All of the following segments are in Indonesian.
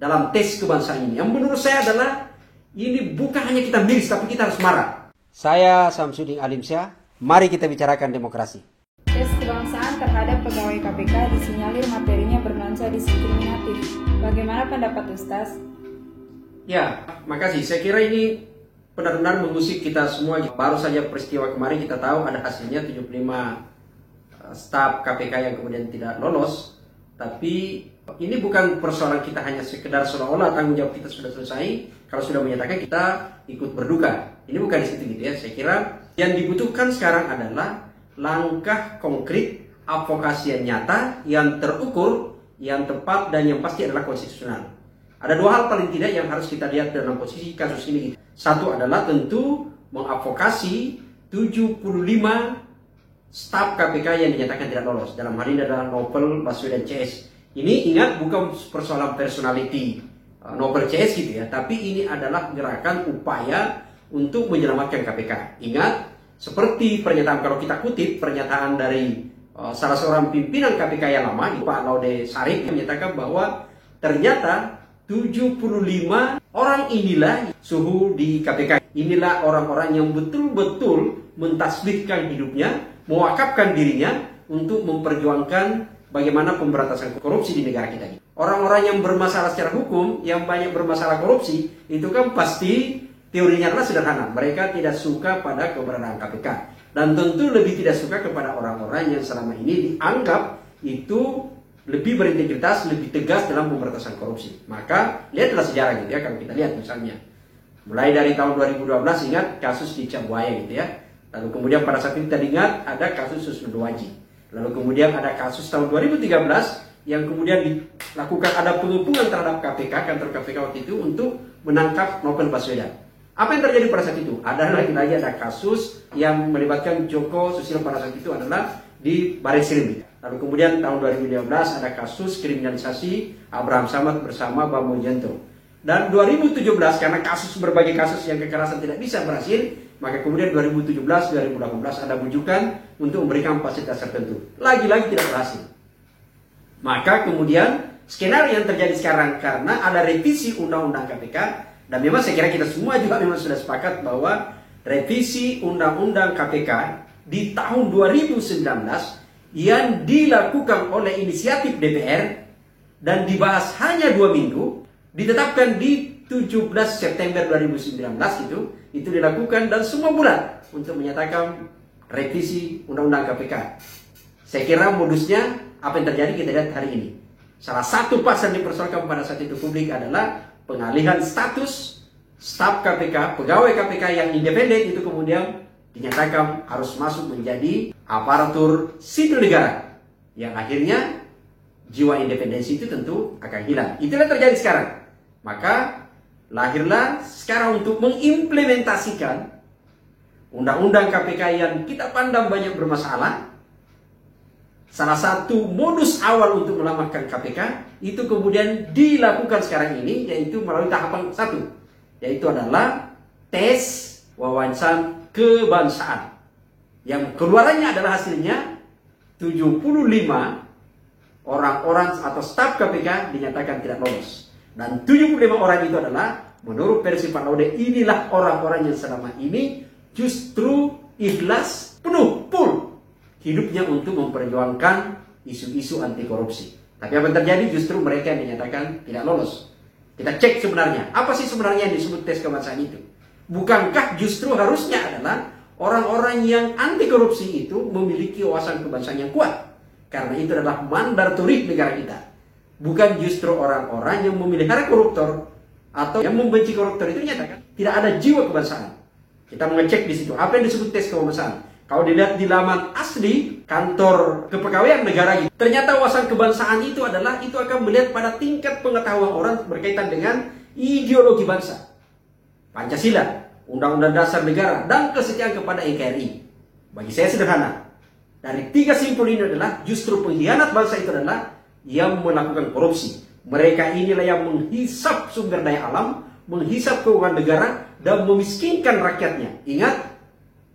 dalam tes kebangsaan ini. Yang menurut saya adalah ini bukan hanya kita miris, tapi kita harus marah. Saya Samsudin Alimsyah, mari kita bicarakan demokrasi. Tes kebangsaan terhadap pegawai KPK disinyalir materinya bernuansa diskriminatif. Bagaimana pendapat Ustaz? Ya, makasih. Saya kira ini benar-benar mengusik kita semua. Baru saja peristiwa kemarin kita tahu ada hasilnya 75 staf KPK yang kemudian tidak lolos. Tapi ini bukan persoalan kita hanya sekedar seolah-olah tanggung jawab kita sudah selesai. Kalau sudah menyatakan kita ikut berduka. Ini bukan di situ gitu ya. Saya kira yang dibutuhkan sekarang adalah langkah konkret, advokasi yang nyata, yang terukur, yang tepat, dan yang pasti adalah konstitusional. Ada dua hal paling tidak yang harus kita lihat dalam posisi kasus ini. Satu adalah tentu mengadvokasi 75 staf KPK yang dinyatakan tidak lolos. Dalam hal ini adalah Novel Baswedan CS. Ini ingat bukan persoalan personality Novel CS gitu ya, tapi ini adalah gerakan upaya untuk menyelamatkan KPK. Ingat, seperti pernyataan, kalau kita kutip pernyataan dari salah seorang pimpinan KPK yang lama, Pak Laude Sarif, menyatakan bahwa ternyata 75 orang inilah suhu di KPK. Inilah orang-orang yang betul-betul mentasbihkan hidupnya, mewakafkan dirinya untuk memperjuangkan bagaimana pemberantasan korupsi di negara kita ini. Orang-orang yang bermasalah secara hukum, yang banyak bermasalah korupsi, itu kan pasti teorinya adalah sederhana. Mereka tidak suka pada keberadaan KPK. Dan tentu lebih tidak suka kepada orang-orang yang selama ini dianggap itu lebih berintegritas, lebih tegas dalam pemberantasan korupsi. Maka lihatlah sejarah gitu ya, kalau kita lihat misalnya. Mulai dari tahun 2012 ingat kasus di Cabuaya gitu ya. Lalu kemudian pada saat itu kita ingat ada kasus Susno Waji. Lalu kemudian ada kasus tahun 2013 yang kemudian dilakukan ada pengepungan terhadap KPK, kantor KPK waktu itu untuk menangkap Novel Baswedan. Apa yang terjadi pada saat itu? Ada lagi ada kasus yang melibatkan Joko Susilo pada saat itu adalah di Bareskrim. Lalu kemudian tahun 2015 ada kasus kriminalisasi Abraham Samad bersama Bambang Yanto. Dan 2017 karena berbagai kasus yang kekerasan tidak bisa berhasil, maka kemudian 2017-2018 ada bujukan untuk memberikan fasilitas tertentu. Lagi-lagi tidak berhasil. Maka kemudian skenario yang terjadi sekarang karena ada revisi Undang-Undang KPK, dan memang saya kira kita semua juga memang sudah sepakat bahwa revisi Undang-Undang KPK di tahun 2019 yang dilakukan oleh inisiatif DPR dan dibahas hanya 2 minggu, ditetapkan di 17 September 2019 itu dilakukan dan semua bulan untuk menyatakan revisi Undang-Undang KPK. Saya kira modusnya apa yang terjadi kita lihat hari ini. Salah satu pasal yang dipersoalkan pada saat itu publik adalah pengalihan status staf KPK, pegawai KPK yang independen itu kemudian dinyatakan harus masuk menjadi aparatur sipil negara. Yang akhirnya jiwa independensi itu tentu akan hilang. Itulah yang terjadi sekarang. Maka lahirlah sekarang untuk mengimplementasikan Undang-Undang KPK yang kita pandang banyak bermasalah. Salah satu modus awal untuk melemahkan KPK itu kemudian dilakukan sekarang ini, yaitu melalui tahapan satu, yaitu adalah tes wawasan kebangsaan. Yang keluarannya adalah hasilnya 75 orang-orang atau staf KPK dinyatakan tidak lolos. Dan 75 orang itu adalah menurut versi Pak Laude, inilah orang-orang yang selama ini justru ikhlas penuh full hidupnya untuk memperjuangkan isu-isu anti korupsi. Tapi apa yang terjadi justru mereka yang dinyatakan tidak lolos. Kita cek sebenarnya, apa sih sebenarnya yang disebut tes kebangsaan itu? Bukankah justru harusnya adalah orang-orang yang anti korupsi itu memiliki wawasan kebangsaan yang kuat? Karena itu adalah mandatori negara kita. Bukan justru orang-orang yang memelihara koruptor atau yang membenci koruptor itu dinyatakan tidak ada jiwa kebangsaan. Kita mengecek di situ apa yang disebut tes kebangsaan. Kalau dilihat di laman asli kantor kepegawaian negara gitu, ternyata wawasan kebangsaan itu adalah itu akan melihat pada tingkat pengetahuan orang berkaitan dengan ideologi bangsa, Pancasila, Undang-Undang Dasar Negara, dan kesetiaan kepada NKRI. Bagi saya sederhana. Dari 3 simpul ini adalah justru pengkhianat bangsa itu adalah yang melakukan korupsi. Mereka inilah yang menghisap sumber daya alam, menghisap keuangan negara, dan memiskinkan rakyatnya. Ingat,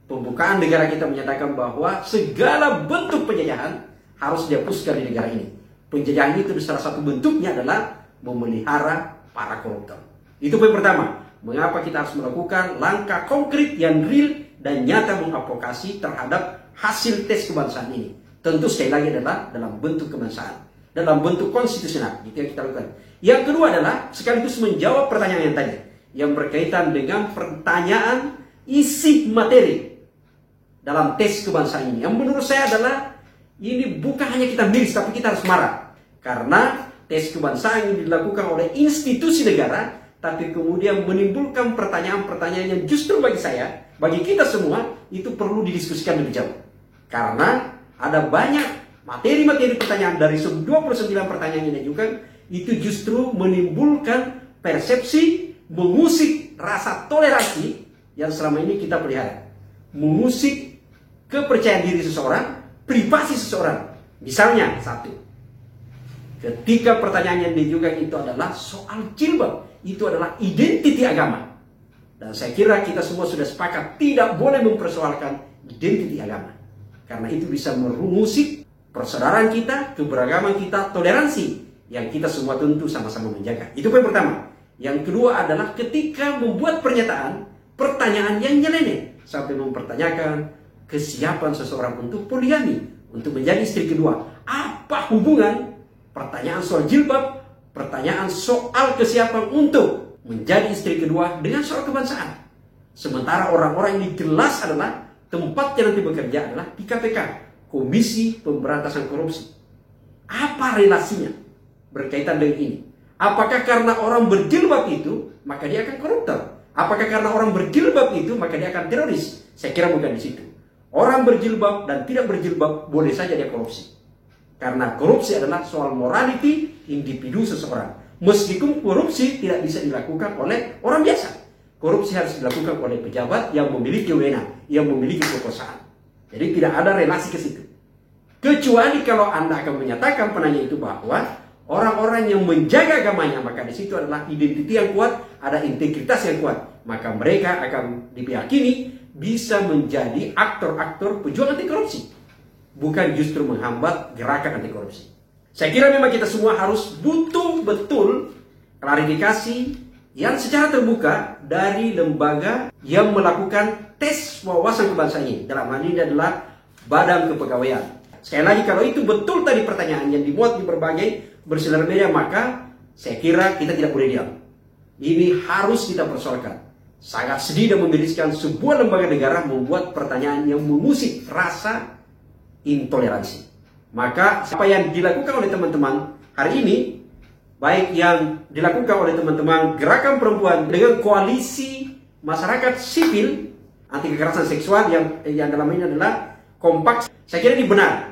pembukaan negara kita menyatakan bahwa segala bentuk penjajahan harus dihapuskan di negara ini. Penjajahan itu salah satu bentuknya adalah memelihara para koruptor. Itu poin pertama. Mengapa kita harus melakukan langkah konkret yang real dan nyata mengadvokasi terhadap hasil tes kebangsaan ini. Tentu sekali lagi adalah dalam bentuk kemanusiaan, dalam bentuk konstitusional. Itu yang kita lakukan. Yang kedua adalah sekaligus menjawab pertanyaan yang tadi, yang berkaitan dengan pertanyaan isi materi dalam tes kebangsaan ini. Yang menurut saya adalah ini bukan hanya kita miris, tapi kita harus marah. Karena tes kebangsaan yang dilakukan oleh institusi negara, tapi kemudian menimbulkan pertanyaan-pertanyaan yang justru bagi saya, bagi kita semua, itu perlu didiskusikan lebih jauh. Karena ada banyak materi-materi pertanyaan dari 29 pertanyaan yang diajukan, itu justru menimbulkan persepsi, mengusik rasa toleransi yang selama ini kita pelihara. Mengusik kepercayaan diri seseorang, privasi seseorang. Misalnya, satu, ketika pertanyaan yang diajukan itu adalah soal jilbab, itu adalah identiti agama. Dan saya kira kita semua sudah sepakat tidak boleh mempersoalkan identiti agama. Karena itu bisa mengusik persaudaraan kita, keberagaman kita, toleransi yang kita semua tentu sama-sama menjaga. Itu poin pertama. Yang kedua adalah ketika membuat pernyataan, pertanyaan yang nyeleneh sampai mempertanyakan kesiapan seseorang untuk poligami, untuk menjadi istri kedua. Apa hubungan pertanyaan soal jilbab, pertanyaan soal kesiapan untuk menjadi istri kedua dengan soal kebangsaan? Sementara orang-orang yang jelas adalah tempatnya nanti bekerja adalah di KPK, Komisi Pemberantasan Korupsi. Apa relasinya berkaitan dengan ini? Apakah karena orang berjilbab itu maka dia akan koruptor? Apakah karena orang berjilbab itu maka dia akan teroris? Saya kira bukan di situ. Orang berjilbab dan tidak berjilbab boleh saja dia korupsi. Karena korupsi adalah soal morality individu seseorang. Meskipun korupsi tidak bisa dilakukan oleh orang biasa. Korupsi harus dilakukan oleh pejabat yang memiliki wewenang, yang memiliki kekuasaan. Jadi tidak ada relasi ke situ. Kecuali kalau Anda akan menyatakan penanya itu bahwa orang-orang yang menjaga agamanya, maka di situ adalah identiti yang kuat, ada integritas yang kuat. Maka mereka akan diyakini bisa menjadi aktor-aktor pejuang anti korupsi. Bukan justru menghambat gerakan anti korupsi. Saya kira memang kita semua harus butuh betul klarifikasi yang secara terbuka dari lembaga yang melakukan tes wawasan kebangsaan ini. Dalam hal ini adalah Badan Kepegawaian. Sekali lagi, kalau itu betul tadi pertanyaan yang dimuat di berbagai bersinar media, maka saya kira kita tidak boleh diam. Ini harus kita persoalkan. Sangat sedih dan memiriskan sebuah lembaga negara membuat pertanyaan yang mengusik rasa intoleransi. Maka apa yang dilakukan oleh teman-teman hari ini, baik yang dilakukan oleh teman-teman gerakan perempuan dengan koalisi masyarakat sipil anti kekerasan seksual yang dalam ini adalah kompak, saya kira ini benar.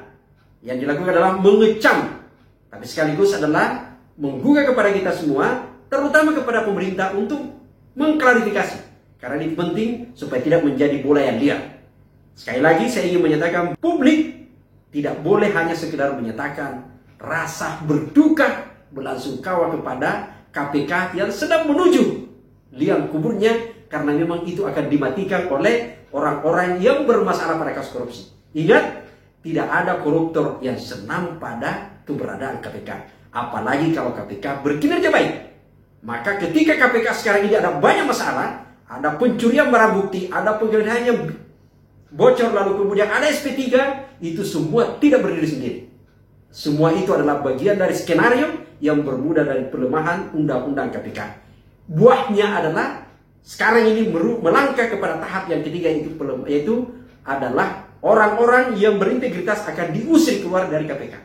Yang dilakukan adalah mengecam, tapi sekaligus adalah menggugah kepada kita semua, terutama kepada pemerintah untuk mengklarifikasi. Karena ini penting supaya tidak menjadi bola yang liar. Sekali lagi saya ingin menyatakan, publik tidak boleh hanya sekedar menyatakan rasa berduka berlangsungkawa kepada KPK yang sedang menuju liang kuburnya, karena memang itu akan dimatikan oleh orang-orang yang bermasalah pada kasus korupsi. Ingat, tidak ada koruptor yang senang pada keberadaan KPK. Apalagi kalau KPK berkinerja baik. Maka ketika KPK sekarang ini ada banyak masalah, ada pencurian barang bukti, ada penggeledahan yang bocor, lalu kemudian ada SP3, itu semua tidak berdiri sendiri. Semua itu adalah bagian dari skenario yang bermula dari pelemahan undang-undang KPK. Buahnya adalah sekarang ini melangkah kepada tahap yang ketiga, yaitu adalah orang-orang yang berintegritas akan diusir keluar dari KPK.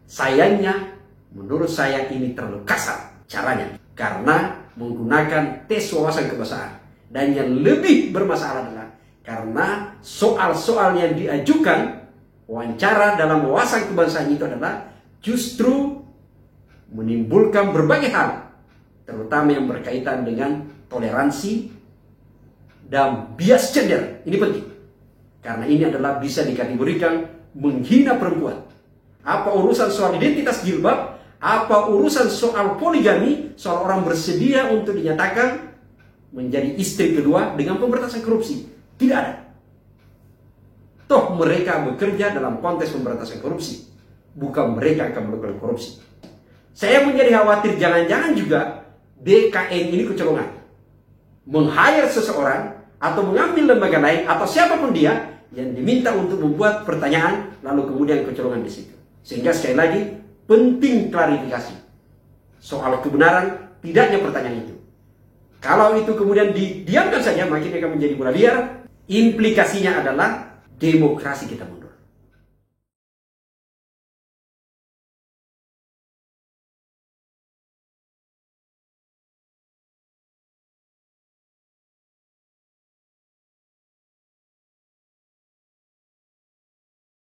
Sayangnya, menurut saya ini terlalu kasar caranya, karena menggunakan tes wawasan kebangsaan. Dan yang lebih bermasalah adalah karena soal-soal yang diajukan wawancara dalam wawasan kebangsaan itu adalah justru menimbulkan berbagai hal, terutama yang berkaitan dengan toleransi dan bias gender. Ini penting, karena ini adalah bisa dikategorikan menghina perempuan. Apa urusan soal identitas jilbab, apa urusan soal poligami, soal orang bersedia untuk dinyatakan menjadi istri kedua dengan pemberantasan korupsi. Tidak ada. Toh mereka bekerja dalam konteks pemberantasan korupsi, bukan mereka akan melakukan korupsi. Saya menjadi khawatir jangan-jangan juga BKN ini kecolongan. Meng-hire seseorang atau mengambil lembaga lain atau siapapun dia yang diminta untuk membuat pertanyaan lalu kemudian kecolongan di situ. Sehingga sekali lagi penting klarifikasi soal kebenaran tidaknya pertanyaan itu. Kalau itu kemudian didiamkan saja, makin akan menjadi bola liar. Implikasinya adalah demokrasi kita